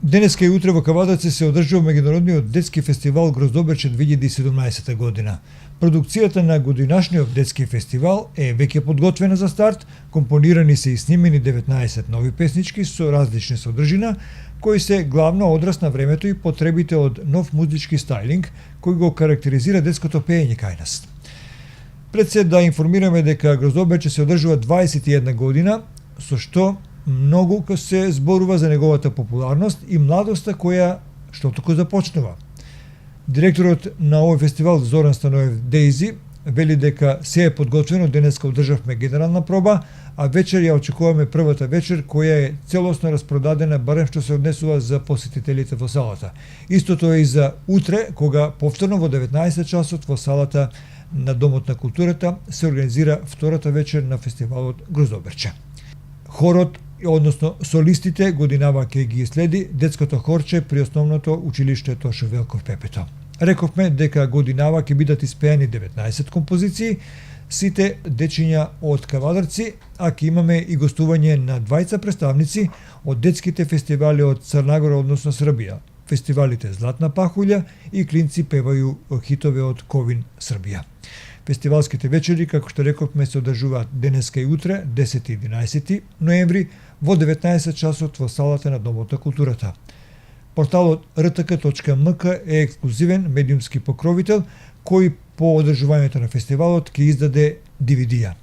Денеска и утре во Кавадаци се одржува меѓународниот детски фестивал Гроздоберче 2017 година. Продукцијата на годинашниот детски фестивал е веќе подготвена за старт, компонирани се и снимени 19 нови песнички со различни содржина, кои се главно одраз на времето и потребите од нов музички стајлинг, кој го карактеризира детското пеење кај нас. Пред се да информираме дека Гроздоберче се одржува 21 година, со што многу се зборува за неговата популарност и младоста која што току започнува. Директорот на овој фестивал Зоран Станоев Дейзи вели дека се е подготвено, денеска одржавме генерална проба, а вечер ја очекуваме првата вечер која е целосно распродадена барем што се однесува за посетителите во салата. Истото е и за утре, кога повторно во 19 часот во салата на Домот на културата се организира втората вечер на фестивалот Гроздоберче. Хорот, односно солистите, годинава ќе ги следи детското хорче при основното училиште Тошо Велков Пепето. Рековме дека годинава ќе бидат испеани 19 композиции, сите дечиња од Кавадарци, а ќе имаме и гостување на двајца представници од детските фестивали од Црнагора, односно Србија. Фестивалите Златна пахулја и Клинци певају хитове од Ковин Србија. Фестивалските вечери, како што рековме, се одржуваат денеска и утре, 10 и 11 ноември, во 19 часот во салата на Домот на културата. Порталот rtk.mk е ексклузивен медиумски покровител, кој по одржувањето на фестивалот ќе издаде DVD-ја.